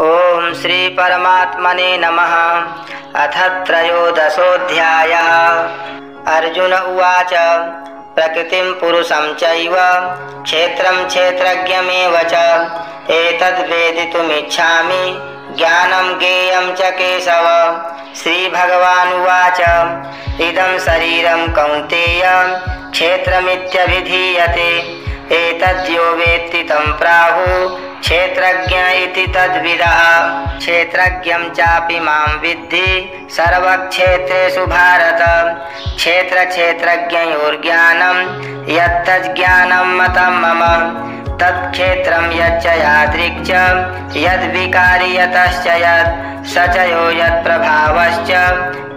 ओम श्री परमात्मने नमः। अथ त्रयोदशोऽध्यायः। अर्जुन उवाच प्रकृतिं पुरुषं चैव क्षेत्रं क्षेत्रज्ञमेव च एतद् वेदितुमिच्छामि ज्ञानं ज्ञेयं च केशव। श्रीभगवानुवाच इदं शरीरं कौन्तेय क्षेत्रमित्यभिधीयते एतद्यो वेत्ति तं प्राहुः क्षेत्रज्ञ इति तद्विदः। क्षेत्रज्ञं चापि मां विद्धि सर्वक्षेत्रेषु भारत। क्षेत्रक्षेत्रज्ञयोर्ज्ञानं यत्तज्ज्ञानं मतं मम तत्क्षेत्रं यच्च यादृक् च यद्विकारी यतश्च यत् स च यो यत्प्रभावश्च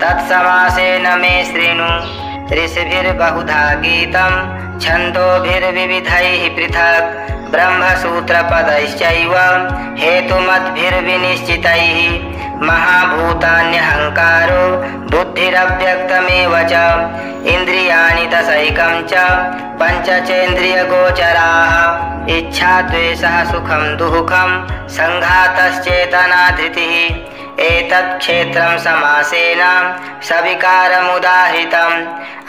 तत्समासेन मे शृणु। ऋषिभिर्बहुधा गीतं छन्दोभिर्विविधैः पृथक् ब्रह्मसूत्रपदैश्चैव हेतुमद्भिर्विनिश्चितैः। महाभूतान्यहङ्कारो बुद्धिरव्यक्तमेव च इन्द्रियाणि दशैकं च पञ्चचेन्द्रियगोचराः। इच्छा द्वेषः सुखं दुःखं सङ्घातश्चेतना धृतिः। एतत् क्षेत्रं समासेन सविकारमुदाहृतम्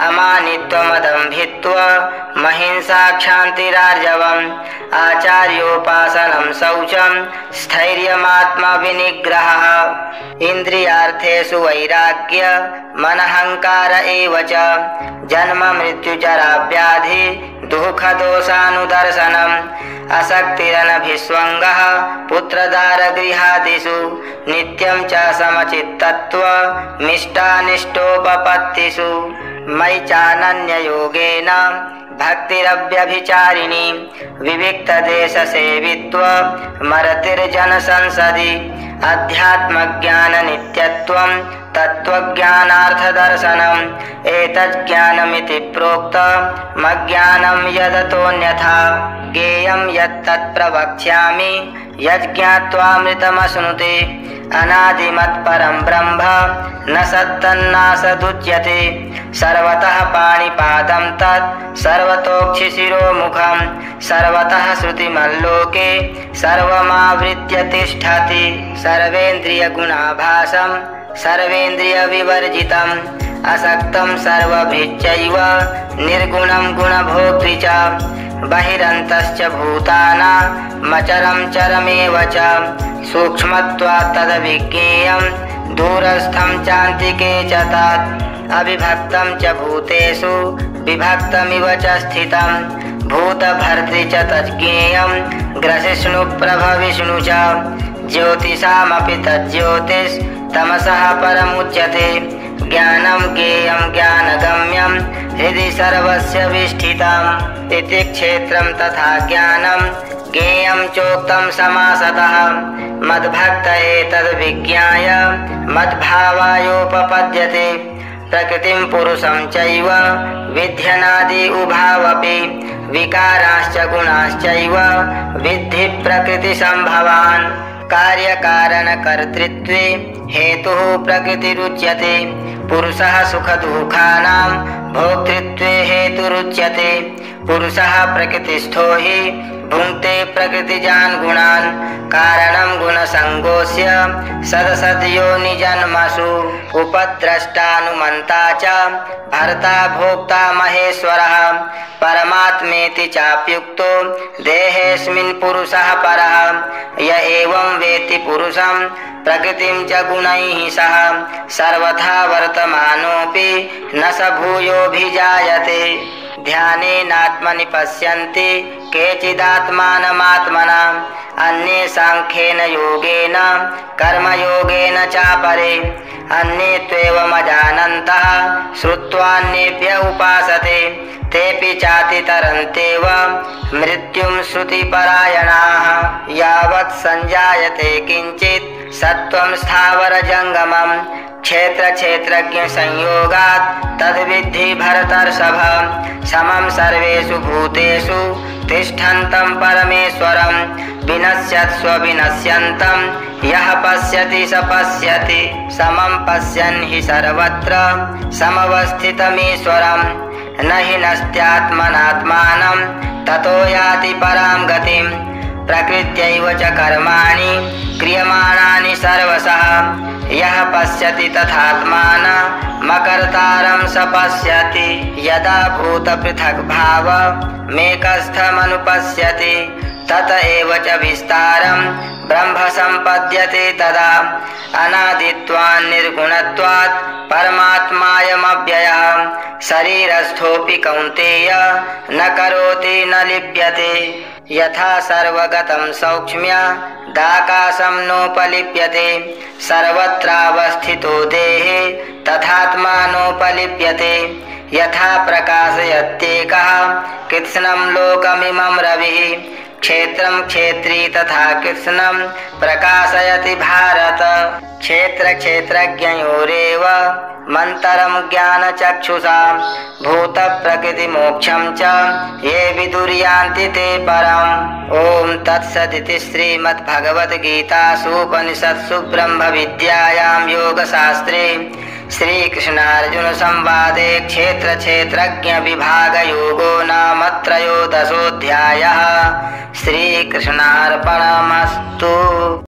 अमानित्वमदम्भित्वम् महिंसा क्षान्तिरार्जवम् आचार्योपासनं शौचं स्थैर्यमात्मविनिग्रहः। इन्द्रियार्थेषु वैराग्य मनहङ्कार एव च जन्म मृत्युजरा व्याधि दुःखदोषानुदर्शनम् असक्तिरनभिस्वङ्गः पुत्रदारगृहादिषु नित्यं च समचित्तत्वमिष्टानिष्टोपपत्तिषु। मयि चानन्ययोगेन भक्तिरव्यभिचारिणी विविक्तदेशसेवित्वमरतिर्जनसंसदि अध्यात्मज्ञाननित्यत्वं तत्त्वज्ञानार्थदर्शनम् एतज्ज्ञानमिति प्रोक्तमज्ञानं यदतोऽन्यथा ज्ञेयं यत्तत् प्रवक्ष्यामि यज्ज्ञात्वामृतमश्नुते अनादिमत्परं ब्रह्म न सत्तन्नासदुच्यते सर्वतः पाणिपादं तत् सर्वतोक्षिशिरोमुखं सर्वतः श्रुतिमल्लोके सर्वमावृत्य तिष्ठति। सर्वेन्द्रियगुणाभासं सर्वेन्द्रियविवर्जितम् असक्तं सर्वभृच्चैव निर्गुणं गुणभोक्तृ च बहिरन्तश्च भूतानामचरं चरमेव च सूक्ष्मत्वात् तदविज्ञेयं दूरस्थं चान्तिके च तत् अविभक्तं च भूतेषु विभक्तमिव च स्थितं भूतभर्तृ च तज्ज्ञेयं ग्रसिष्णुप्रभविष्णु च ज्योतिषामपि तज्ज्योतिस्तमसः परमुच्यते ज्ञानं ज्ञेयं ज्ञानगम्यं हृदि सर्वस्य विष्ठितम् इति क्षेत्रं तथा ज्ञानं ज्ञेयं चोक्तं समासतः मद्भक्त एतद्विज्ञाय मद्भावायोपपद्यते। प्रकृतिं पुरुषं चैव विध्यनादि उभावपि विकाराश्च गुणाश्चैव विद्धि प्रकृतिसम्भवान्। कार्यकारणकर्तृत्वे हेतुः प्रकृतिरुच्यते पुरुषः सुखदुःखानां भोक्तृत्वे हेतुरुच्यते। पुरुषः प्रकृतिस्थो हि भुङ्क्ते प्रकृतिजान् गुणान् कारणं गुणसङ्गोऽस्य सदसद्योनिजन्मसु उपद्रष्टानुमन्ता च भर्ता भोक्ता महेश्वरः परमात्मेति चाप्युक्तो देहेऽस्मिन् पुरुषः परः। य एवं वेत्ति पुरुषं प्रकृतिं च गुणैः सह सर्वथा वर्तमानोऽपि न स भूयोऽभिजायते। ध्यानेनात्मनि पश्यन्ति केचिदात्मानमात्मना अन्ये साङ्ख्येन योगेन कर्मयोगेन चापरे अन्ये त्वेवमजानन्तः श्रुत्वान्येभ्य उपासते तेऽपि चातितरन्त्येव मृत्युं श्रुतिपरायणाः। यावत् सञ्जायते किञ्चित् सत्त्वं स्थावरजङ्गमं क्षेत्रक्षेत्रज्ञसंयोगात् तद्विद्धि भरतर्षभ। समं सर्वेषु भूतेषु तिष्ठन्तं परमेश्वरं विनश्यत्स्व विनश्यन्तं यः पश्यति स पश्यति समं पश्यन् हि सर्वत्र समवस्थितमीश्वरं न हि नस्त्यात्मनात्मानं ततो याति परां गतिम्। प्रकृत्यैव च कर्माणि क्रियमाणानि सर्वशः यः पश्यति तथात्मानमकर्तारं स पश्यति यदा भूतपृथग्भावमेकस्थमनुपश्यति तत एव च विस्तारं ब्रह्म सम्पद्यते तदा अनादित्वान् निर्गुणत्वात् परमात्मायमव्ययः शरीरस्थोऽपि कौन्तेय न करोति न लिप्यते यथा सर्वगतं सौक्ष्म्यदाकाशं नोपलिप्यते सर्वत्रावस्थितो देहे तथात्मानोपलिप्यते यथा प्रकाशयत्येकः कृत्स्नं लोकमिमं रविः क्षेत्रं क्षेत्री तथा कृत्स्नं प्रकाशयति भारत क्षेत्रक्षेत्रज्ञयोरेव मन्तरं ज्ञानचक्षुषा भूतप्रकृतिमोक्षं च ये विदुर्यान्ति ते परम्। ॐ तत्सदिति श्रीमद्भगवद्गीतासूपनिषत्सु ब्रह्मविद्यायां योगशास्त्रे श्रीकृष्णार्जुनसंवादे क्षेत्रक्षेत्रज्ञविभागयोगो नाम त्रयोदशोऽध्यायः। श्रीकृष्णार्पणमस्तु।